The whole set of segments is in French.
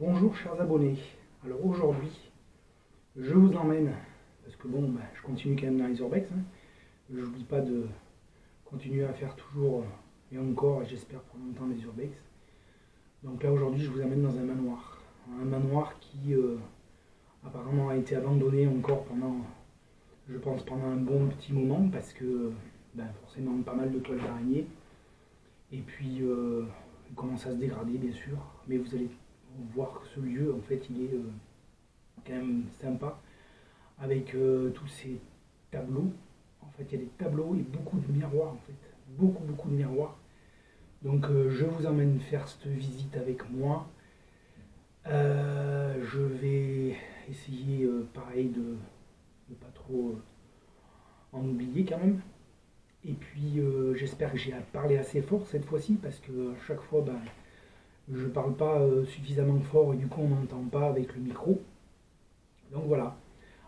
Bonjour chers abonnés, alors aujourd'hui je vous emmène, parce que bon, je continue quand même dans les urbex, je n'oublie pas de continuer à faire toujours et encore, et j'espère pour longtemps, les urbex. Donc là aujourd'hui je vous amène dans un manoir qui apparemment a été abandonné encore pendant, je pense pendant un bon petit moment, parce que forcément pas mal de toiles d'araignée, et puis il commence à se dégrader bien sûr, mais vous allez voir que ce lieu en fait il est quand même sympa avec tous ces tableaux. En fait il y a des tableaux et beaucoup de miroirs en fait, beaucoup de miroirs. Donc je vous emmène faire cette visite avec moi. Je vais essayer pareil de ne pas trop en oublier quand même. Et puis j'espère que j'ai parlé assez fort cette fois-ci, parce que à chaque fois je parle pas suffisamment fort et du coup on n'entend pas avec le micro. Donc voilà.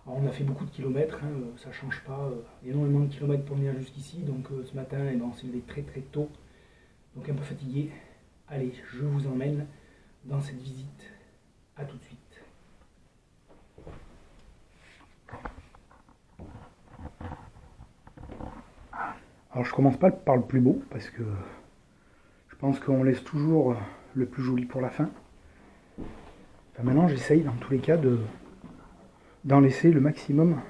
Alors on a fait beaucoup de kilomètres, ça change pas, énormément de kilomètres pour venir jusqu'ici. Donc ce matin on s'est levé très tôt, donc un peu fatigué. Allez, je vous emmène dans cette visite. A tout de suite. Alors je commence pas par le plus beau, parce que je pense qu'on laisse toujours le plus joli pour la fin. Enfin, maintenant j'essaye dans tous les cas d'en laisser le maximum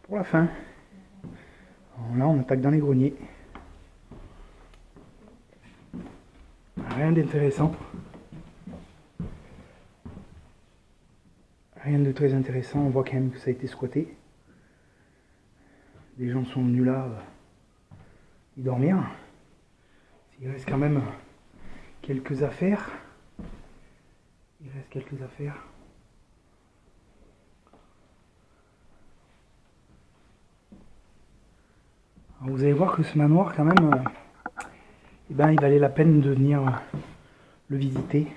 pour la fin. Alors là on attaque dans les greniers. Rien d'intéressant. Rien de très intéressant, on voit quand même que ça a été squatté. Les gens sont venus là y dormir. Il reste quand même quelques affaires. Alors vous allez voir que ce manoir quand même, il valait la peine de venir le visiter.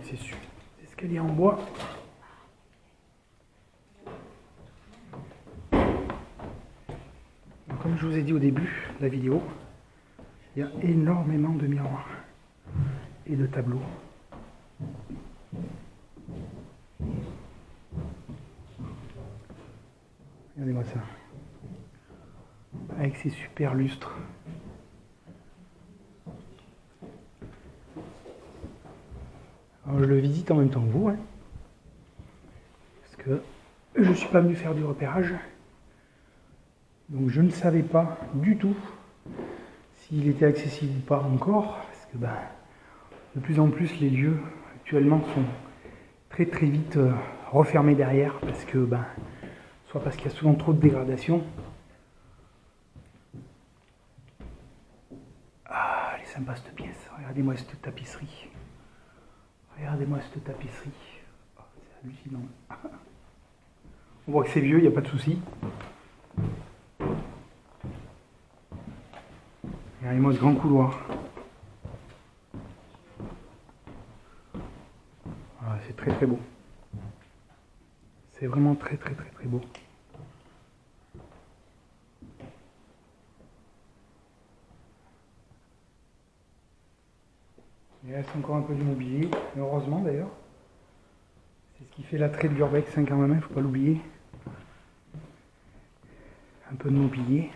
C'est sûr, escalier en bois. Donc, comme je vous ai dit au début de la vidéo, il y a énormément de miroirs et de tableaux. Regardez-moi ça. Avec ces super lustres. Alors je le visite en même temps que vous, parce que je ne suis pas venu faire du repérage, donc je ne savais pas du tout s'il était accessible ou pas encore, parce que de plus en plus les lieux actuellement sont très vite refermés derrière, parce que soit parce qu'il y a souvent trop de dégradation. Ah, elle est sympa cette pièce, regardez-moi cette tapisserie. Regardez-moi cette tapisserie. Oh, c'est hallucinant. On voit que c'est vieux, il n'y a pas de souci. Regardez-moi ce grand couloir. Ah, c'est très beau. C'est vraiment très beau. Il reste encore un peu du mobilier, heureusement d'ailleurs. C'est ce qui fait l'attrait de l'urbex quand même, il ne faut pas l'oublier. Un peu de mobilier.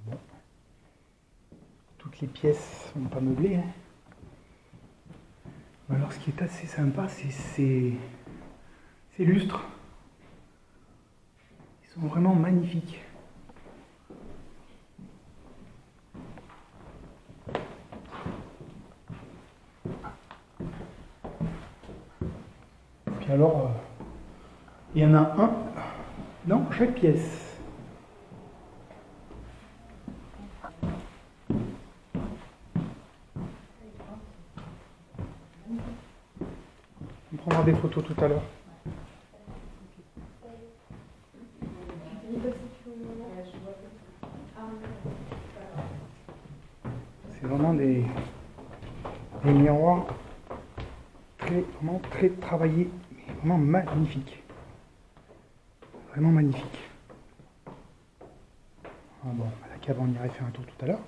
Bon. Toutes les pièces ne sont pas meublées. Alors ce qui est assez sympa, c'est ces lustres. Ils sont vraiment magnifiques. Puis alors, il y en a un dans chaque pièce. On prendra faire des photos tout à l'heure. C'est vraiment des miroirs vraiment très travaillés, vraiment magnifiques. Vraiment magnifiques. Ah bon, la cave, on irait faire un tour tout à l'heure.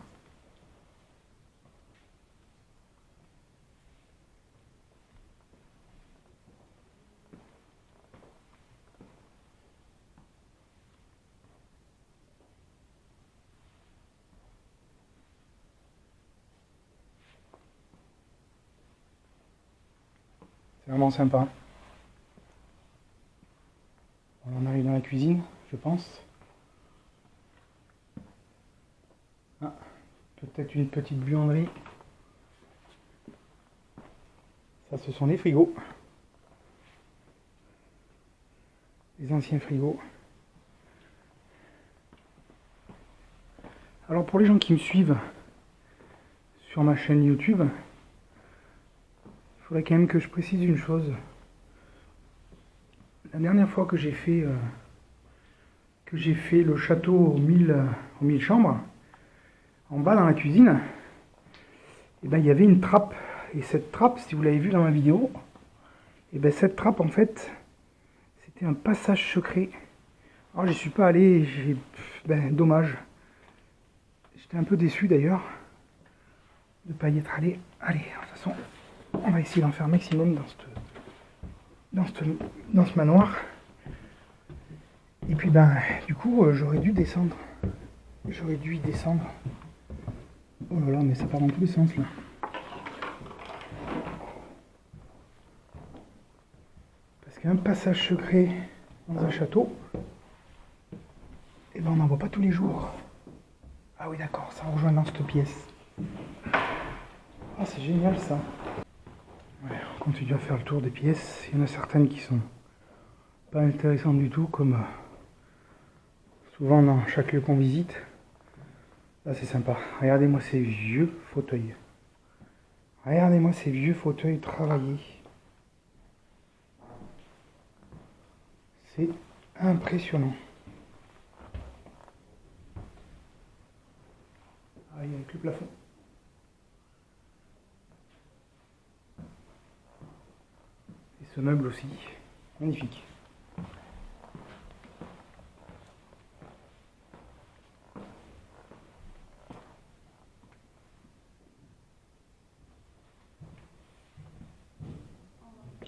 C'est vraiment sympa. On arrive dans la cuisine, je pense. Ah, peut-être une petite buanderie. Ça, ce sont les frigos. Les anciens frigos. Alors pour les gens qui me suivent sur ma chaîne YouTube, il faudrait quand même que je précise une chose. La dernière fois que j'ai fait le château aux 1000 chambres, en bas dans la cuisine, et ben, il y avait une trappe. Et cette trappe, si vous l'avez vu dans ma vidéo, et ben, cette trappe en fait, c'était un passage secret. Alors j'y suis pas allé, dommage. J'étais un peu déçu d'ailleurs de ne pas y être allé. Allez, de toute façon, on va essayer d'en faire un maximum dans ce manoir. Et puis ben, du coup, j'aurais dû descendre. J'aurais dû y descendre. Oh là là, mais ça part dans tous les sens là. Parce qu'un passage secret dans un château, et ben on n'en voit pas tous les jours. Ah oui d'accord, ça rejoint dans cette pièce. Ah c'est génial ça. Ouais, on continue à faire le tour des pièces. Il y en a certaines qui sont pas intéressantes du tout, comme souvent dans chaque lieu qu'on visite. Là c'est sympa. Regardez-moi ces vieux fauteuils. Regardez-moi ces vieux fauteuils travaillés. C'est impressionnant. Ah, il y a avec le plafond. Et ce meuble aussi. Magnifique.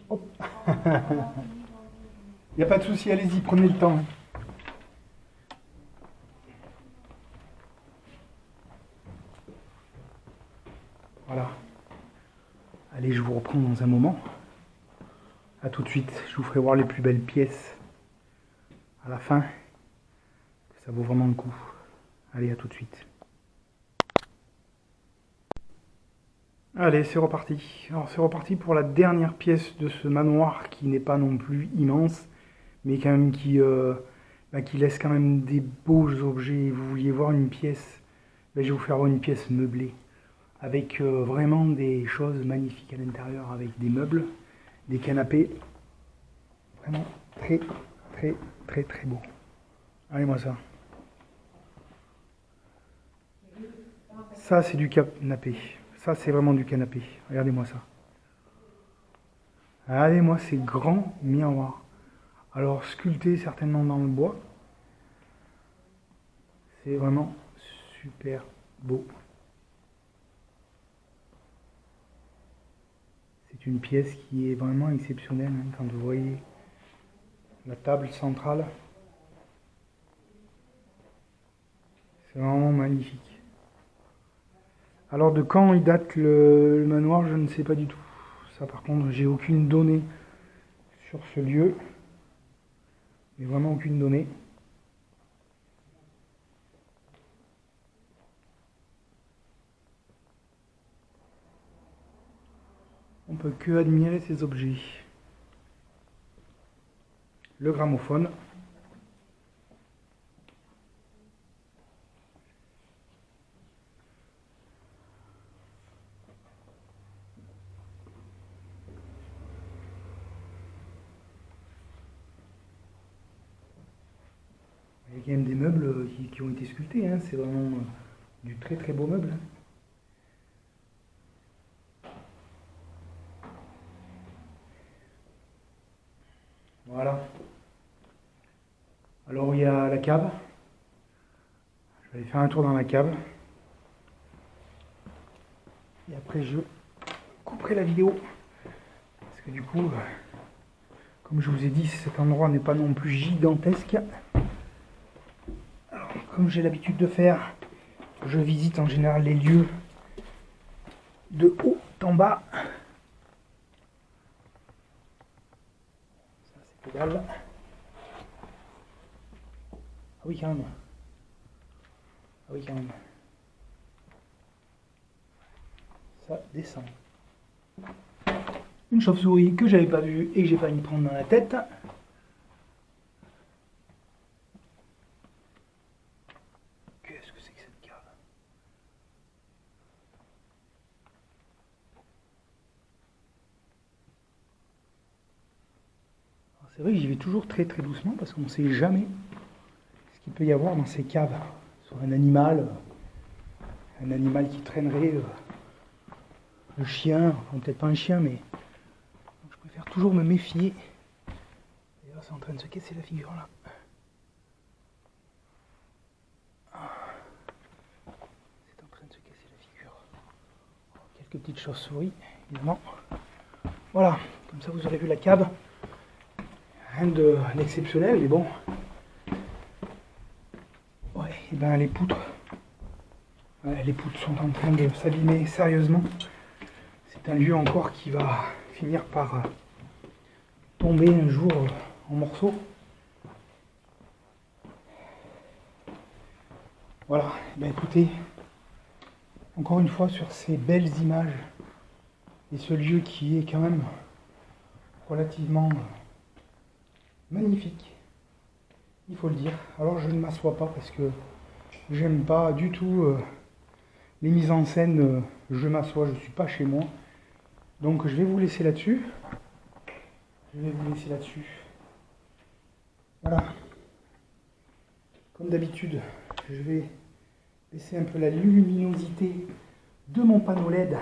Hop. Il n'y a pas de souci, allez-y, prenez le temps. Voilà. Allez, je vous reprends dans un moment. A tout de suite, je vous ferai voir les plus belles pièces à la fin. Ça vaut vraiment le coup. Allez, à tout de suite. Allez, c'est reparti. Alors c'est reparti pour la dernière pièce de ce manoir qui n'est pas non plus immense, mais quand même qui laisse quand même des beaux objets. Vous vouliez voir une pièce, je vais vous faire voir une pièce meublée, avec vraiment des choses magnifiques à l'intérieur, avec des meubles, des canapés, vraiment très très très très beau. Regardez-moi ça. Ça c'est du canapé. Ça c'est vraiment du canapé. Regardez-moi ça. Regardez-moi ces grands miroirs. Alors sculptés certainement dans le bois. C'est vraiment super beau. C'est une pièce qui est vraiment exceptionnelle, hein, quand vous voyez la table centrale. C'est vraiment magnifique. Alors de quand il date le manoir, je ne sais pas du tout. Ça par contre, j'ai aucune donnée sur ce lieu. Mais vraiment aucune donnée. On peut que admirer ces objets. Le gramophone. Il y a quand même des meubles qui ont été sculptés, hein. C'est vraiment du très très beau meuble, hein. Voilà. Alors il y a la cave. Je vais aller faire un tour dans la cave. Et après je couperai la vidéo. Parce que du coup, comme je vous ai dit, cet endroit n'est pas non plus gigantesque. Alors, comme j'ai l'habitude de faire, je visite en général les lieux de haut en bas. Ça c'est que dalle. Ah oui quand même. Ah oui quand même. Ça descend. Une chauve-souris que j'avais pas vue et que j'ai failli me prendre dans la tête. Qu'est-ce que c'est que cette cave? C'est vrai que j'y vais toujours très très doucement parce qu'on ne sait jamais ce qu'il peut y avoir dans ces caves. Sur un animal qui traînerait, le chien, enfin peut-être pas un chien, mais donc, je préfère toujours me méfier. D'ailleurs, c'est en train de se casser la figure là. C'est en train de se casser la figure. Quelques petites chauves-souris, évidemment. Voilà, comme ça vous aurez vu la cave. Rien d'exceptionnel, mais bon. Ouais, et ben les poutres. Ouais, les poutres sont en train de s'abîmer sérieusement. C'est un lieu encore qui va finir par tomber un jour en morceaux. Voilà, ben écoutez, encore une fois sur ces belles images et ce lieu qui est quand même relativement magnifique, il faut le dire. Alors je ne m'assois pas parce que j'aime pas du tout les mises en scène. Je m'assois, je ne suis pas chez moi. Donc je vais vous laisser là-dessus. Voilà. Comme d'habitude, je vais baisser un peu la luminosité de mon panneau LED.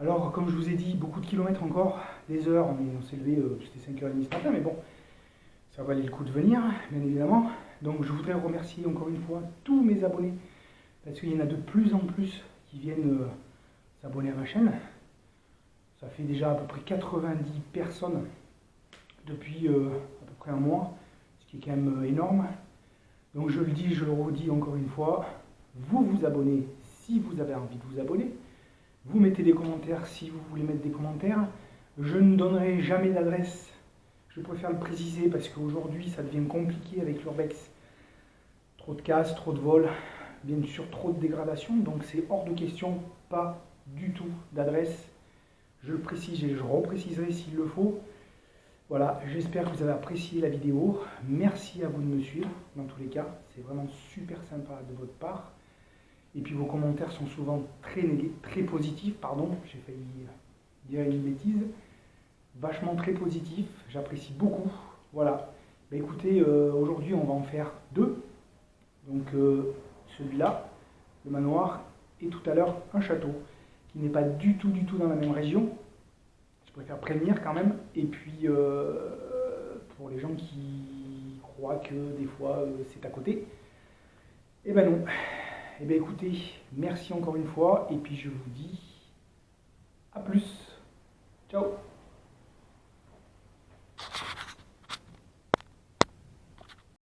Alors, comme je vous ai dit, beaucoup de kilomètres encore, des heures, on s'est levé, c'était 5h30 ce matin, mais bon, ça valait le coup de venir, bien évidemment. Donc je voudrais remercier encore une fois tous mes abonnés, parce qu'il y en a de plus en plus qui viennent s'abonner à ma chaîne. Ça fait déjà à peu près 90 personnes depuis à peu près un mois, ce qui est quand même énorme. Donc je le dis, je le redis encore une fois, vous vous abonnez si vous avez envie de vous abonner. Vous mettez des commentaires si vous voulez mettre des commentaires. Je ne donnerai jamais d'adresse. Je préfère le préciser parce qu'aujourd'hui ça devient compliqué avec l'urbex. Trop de casse, trop de vols, bien sûr trop de dégradation. Donc c'est hors de question, pas du tout d'adresse. Je le précise et je repréciserai s'il le faut. Voilà, j'espère que vous avez apprécié la vidéo. Merci à vous de me suivre, dans tous les cas. C'est vraiment super sympa de votre part. Et puis vos commentaires sont souvent très positifs. Pardon, j'ai failli dire une bêtise. Vachement très positifs. J'apprécie beaucoup. Voilà. Bah, écoutez, aujourd'hui, on va en faire deux. Donc, celui-là, le manoir, et tout à l'heure, un château, qui n'est pas du tout dans la même région. Je préfère prévenir quand même. Et puis, pour les gens qui croient que des fois c'est à côté, eh ben non. Eh bien écoutez, merci encore une fois. Et puis je vous dis à plus. Ciao.